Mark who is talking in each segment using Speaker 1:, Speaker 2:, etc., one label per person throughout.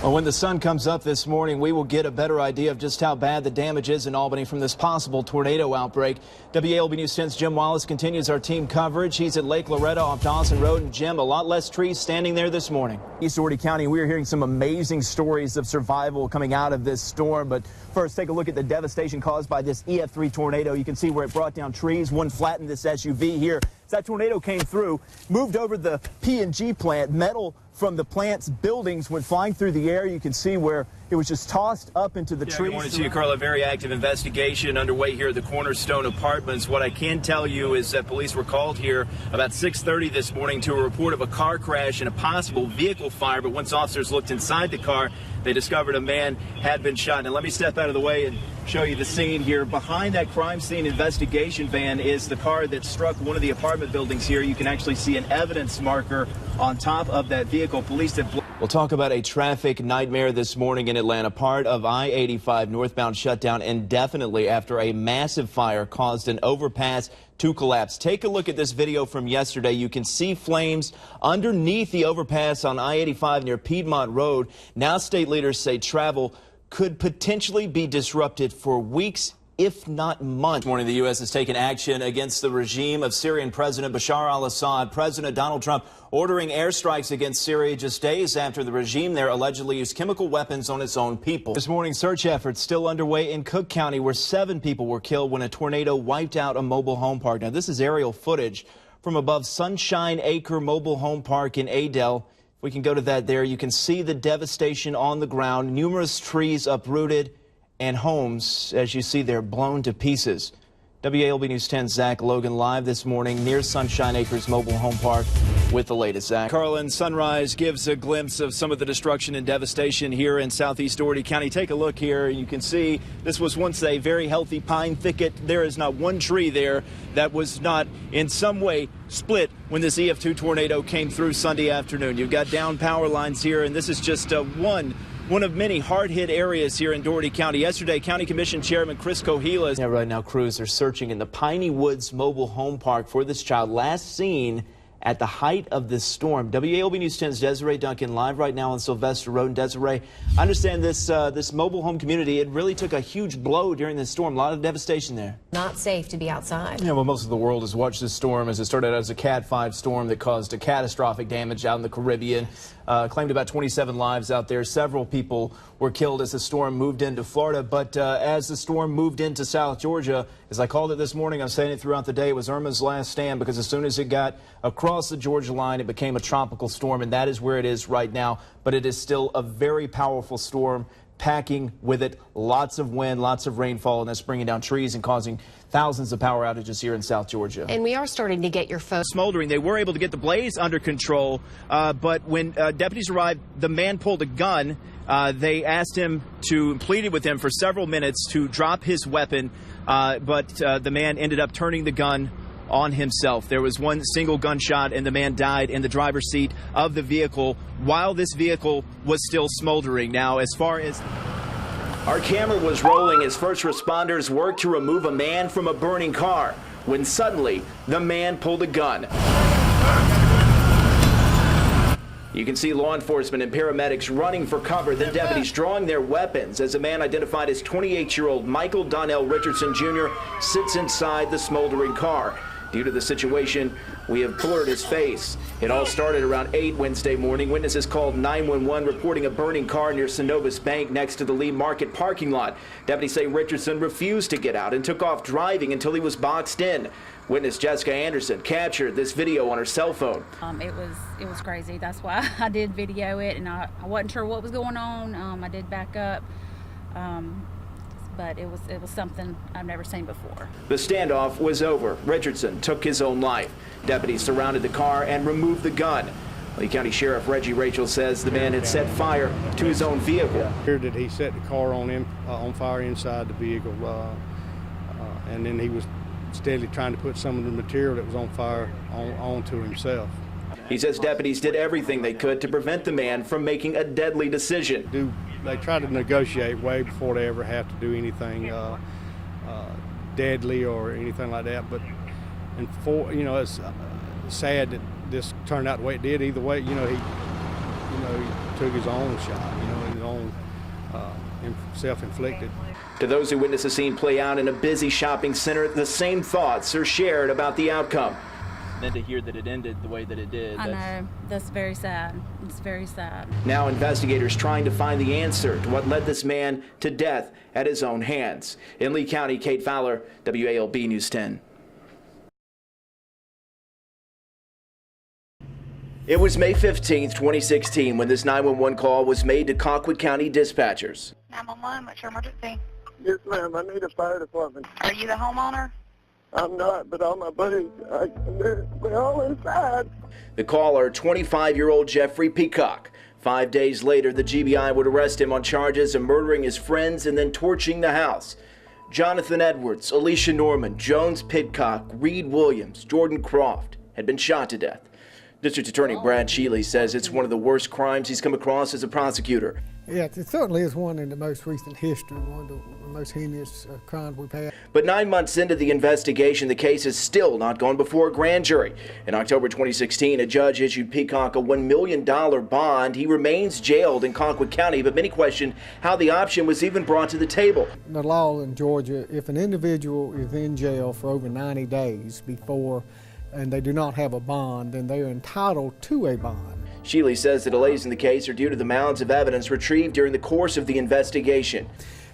Speaker 1: Well, when the sun comes up this morning, we will get a better idea of just how bad the damage is in Albany from this possible tornado outbreak. WALB News 10's Jim Wallace continues our team coverage. He's at Lake Loretta off Dawson Road. And Jim, a lot less trees standing there this morning. East Dougherty County, we are hearing some amazing stories of survival coming out of this storm. But first, take a look at the devastation caused by this EF3 tornado. You can see where it brought down trees. One flattened this SUV here. As that tornado came through, moved over the P&G plant. Metal from the plant's buildings went flying through the air. You can see where it was just tossed up into the trees.
Speaker 2: Good morning to you, Carla. Very active investigation underway here at the Cornerstone Apartments. What I can tell you is that police were called here about 6:30 this morning to a report of a car crash and a possible vehicle fire. But once officers looked inside the car, they discovered a man had been shot. Now let me step out of the way and show you the scene here. Behind that crime scene investigation van is the car that struck one of the apartment buildings here. You can actually see an evidence marker on top of that vehicle. Police have...
Speaker 1: We'll talk about a traffic nightmare this morning in Atlanta. Part of I-85 northbound shut down indefinitely after a massive fire caused an overpass to collapse. Take a look at this video from yesterday. You can see flames underneath the overpass on I-85 near Piedmont Road. Now state leaders say travel could potentially be disrupted for weeks, if not months. This morning, the U.S. has taken action against the regime of Syrian President Bashar al-Assad. President Donald Trump ordering airstrikes against Syria just days after the regime there allegedly used chemical weapons on its own people. This morning, search efforts still underway in Cook County, where 7 people were killed when a tornado wiped out a mobile home park. Now, this is aerial footage from above Sunshine Acre Mobile Home Park in Adel. If we can go to that there, you can see the devastation on the ground. Numerous trees uprooted and homes, as you see there, blown to pieces. WALB News 10's Zach Logan live this morning near Sunshine Acres Mobile Home Park with the latest. Zach.
Speaker 2: Carlin, sunrise gives a glimpse of some of the destruction and devastation here in southeast Dougherty County. Take a look here. You can see this was once a very healthy pine thicket. There is not one tree there that was not in some way split when this EF2 tornado came through Sunday afternoon. You've got down power lines here, and this is just one of many hard-hit areas here in Dougherty County. Yesterday, County Commission Chairman Chris Cohilas.
Speaker 1: Yeah, right now, crews are searching in the Piney Woods Mobile Home Park for this child, last seen at the height of this storm. WALB News 10's Desiree Duncan live right now on Sylvester Road. And Desiree, I understand this mobile home community, it really took a huge blow during this storm. A lot of devastation there.
Speaker 3: Not safe to be outside.
Speaker 1: Yeah, well, most of the world has watched this storm as it started out as a Cat 5 storm that caused a catastrophic damage out in the Caribbean. Claimed about 27 lives out there. Several people were killed as the storm moved into Florida. But as the storm moved into South Georgia, as I called it this morning, I'm saying it throughout the day, it was Irma's last stand, because as soon as it got across the Georgia line, it became a tropical storm, and that is where it is right now. But it is still a very powerful storm, packing with it lots of wind, lots of rainfall, and that's bringing down trees and causing thousands of power outages here in South Georgia.
Speaker 3: And we are starting to get your phone.
Speaker 2: Smoldering. They were able to get the blaze under control, but when deputies arrived, the man pulled a gun. They asked him pleaded with him for several minutes to drop his weapon, but the man ended up turning the gun on himself. There was one single gunshot, and the man died in the driver's seat of the vehicle while this vehicle was still smoldering. Now, as far as our camera was rolling as first responders worked to remove a man from a burning car, when suddenly the man pulled a gun. You can see law enforcement and paramedics running for cover, then deputies drawing their weapons as a man identified as 28-year-old Michael Donnell Richardson Jr. sits inside the smoldering car. Due to the situation, we have blurred his face. It all started around 8 Wednesday morning. Witnesses called 911 reporting a burning car near Synovus Bank next to the Lee Market parking lot. Deputies say Richardson refused to get out and took off driving until he was boxed in. Witness Jessica Anderson captured this video on her cell phone.
Speaker 4: It was crazy. That's why I did video it, and I wasn't sure what was going on. I did back up. But it was something I've never seen before.
Speaker 2: The standoff was over. Richardson took his own life. Deputies surrounded the car and removed the gun. Lee County Sheriff Reggie Rachel says the man had set fire to his own vehicle.
Speaker 5: Here that he set the car on fire inside the vehicle, and then he was steadily trying to put some of the material that was on fire onto himself.
Speaker 2: He says deputies did everything they could to prevent the man from making a deadly decision.
Speaker 5: They try to negotiate way before they ever have to do anything deadly or anything like that. But it's sad that this turned out the way it did. Either way, he he took his own shot, his own self-inflicted.
Speaker 2: To those who witnessed the scene play out in a busy shopping center, the same thoughts are shared about the outcome. Then to hear that it ended the way that it did.
Speaker 4: I know. That's very sad. It's very sad.
Speaker 2: Now investigators trying to find the answer to what led this man to death at his own hands. In Lee County, Cade Fowler, WALB News 10. It was May 15th, 2016, when this 911 call was made to Colquitt County dispatchers.
Speaker 6: 911, what's your emergency?
Speaker 7: Yes, ma'am. I need a fire department.
Speaker 6: Are you the homeowner?
Speaker 7: I'm not, but all my buddies, they're all inside.
Speaker 2: The caller, 25-year-old Jeffrey Peacock. 5 days later, the GBI would arrest him on charges of murdering his friends and then torching the house. Jonathan Edwards, Alicia Norman, Jones Pidcock, Reed Williams, Jordan Croft had been shot to death. District Attorney Brad Shealy says it's one of the worst crimes he's come across as a prosecutor.
Speaker 8: Yeah, it certainly is one in the most recent history, one of the most heinous crimes we've had.
Speaker 2: But 9 months into the investigation, the case has still not gone before a grand jury. In October 2016, a judge issued Peacock a $1 million bond. He remains jailed in Colquitt County, but many question how the option was even brought to the table.
Speaker 8: The law in Georgia, if an individual is in jail for over 90 days before and they do not have a bond, then they are entitled to a bond.
Speaker 2: Shealy says the delays in the case are due to the mounds of evidence retrieved during the course of the investigation.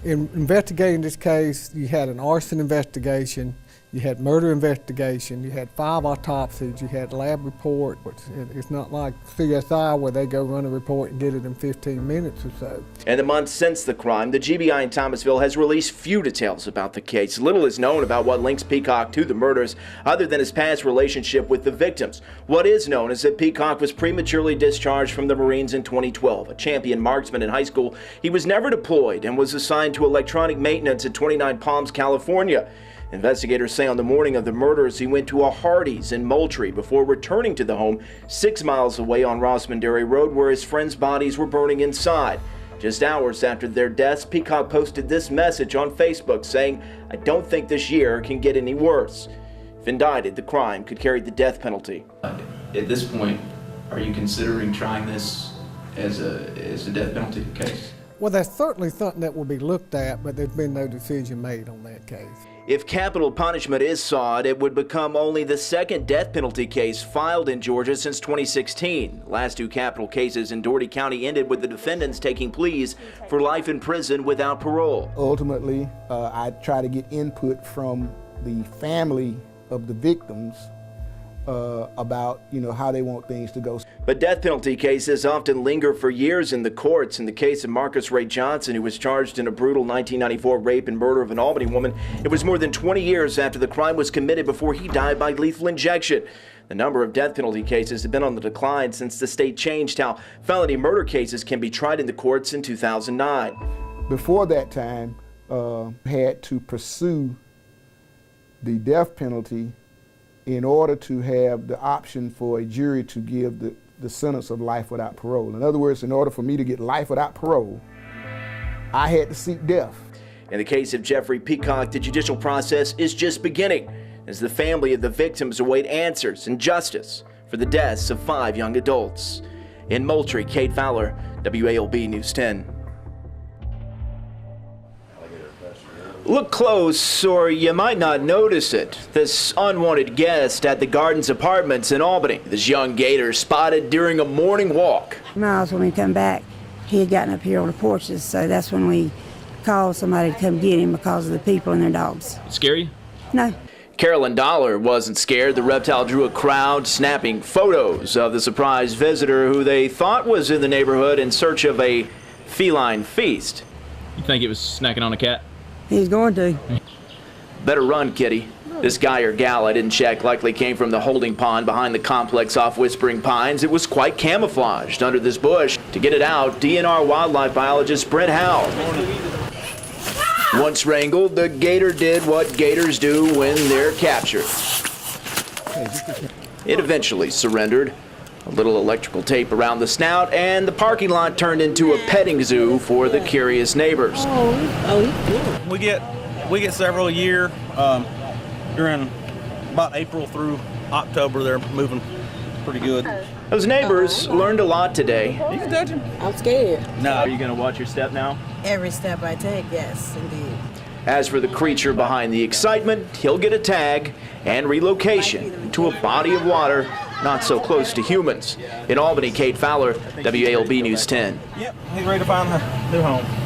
Speaker 8: In investigating this case, you had an arson investigation, you had murder investigation, you had 5 autopsies, you had lab reports. It's not like CSI where they go run a report and get it in 15 minutes or so.
Speaker 2: In the months since the crime, the GBI in Thomasville has released few details about the case. Little is known about what links Peacock to the murders other than his past relationship with the victims. What is known is that Peacock was prematurely discharged from the Marines in 2012. A champion marksman in high school, he was never deployed and was assigned to electronic maintenance at 29 Palms, California. Investigators say on the morning of the murders, he went to a Hardee's in Moultrie before returning to the home 6 miles away on Rossman-Dairy Road where his friends' bodies were burning inside. Just hours after their deaths, Peacock posted this message on Facebook saying, "I don't think this year can get any worse." If indicted, the crime could carry the death penalty.
Speaker 9: At this point, are you considering trying this as a death penalty case?
Speaker 8: Well, that's certainly something that will be looked at, but there's been no decision made on that case.
Speaker 2: If capital punishment is sought, it would become only the second death penalty case filed in Georgia since 2016. The last 2 capital cases in Dougherty County ended with the defendants taking pleas for life in prison without parole.
Speaker 10: Ultimately, I try to get input from the family of the victims about how they want things to go.
Speaker 2: But death penalty cases often linger for years in the courts. In the case of Marcus Ray Johnson, who was charged in a brutal 1994 rape and murder of an Albany woman, it was more than 20 years after the crime was committed before he died by lethal injection. The number of death penalty cases have been on the decline since the state changed how felony murder cases can be tried in the courts in 2009.
Speaker 10: Before that time, had to pursue the death penalty in order to have the option for a jury to give the sentence of life without parole. In other words, in order for me to get life without parole, I had to seek death.
Speaker 2: In the case of Jeffrey Peacock, the judicial process is just beginning as the family of the victims await answers and justice for the deaths of 5 young adults. In Moultrie, Cade Fowler, WALB News 10. Look close, or you might not notice it. This unwanted guest at the Gardens Apartments in Albany. This young gator spotted during a morning walk.
Speaker 11: Miles, when we come back, he had gotten up here on the porches, so that's when we called somebody to come get him because of the people and their dogs.
Speaker 9: Scare you?
Speaker 11: No.
Speaker 2: Carolyn Dollar wasn't scared. The reptile drew a crowd snapping photos of the surprise visitor who they thought was in the neighborhood in search of a feline feast.
Speaker 9: You think it was snacking on a cat?
Speaker 11: He's going to.
Speaker 2: Better run, kitty. This guy or gal I didn't check likely came from the holding pond behind the complex off Whispering Pines. It was quite camouflaged under this bush. To get it out, DNR wildlife biologist Brent Howell. Once wrangled, the gator did what gators do when they're captured. It eventually surrendered. A little electrical tape around the snout, and the parking lot turned into a petting zoo for the curious neighbors.
Speaker 12: We get several a year. During about April through October, they're moving pretty good.
Speaker 2: Those neighbors learned a lot today.
Speaker 12: You can touch him.
Speaker 13: I'm scared.
Speaker 2: No. Are you going to watch your step now?
Speaker 13: Every step I take, yes, indeed.
Speaker 2: As for the creature behind the excitement, he'll get a tag and relocation to a body of water not so close to humans. In Albany, Cade Fowler, WALB News 10.
Speaker 12: Yep, he's ready to find a new home.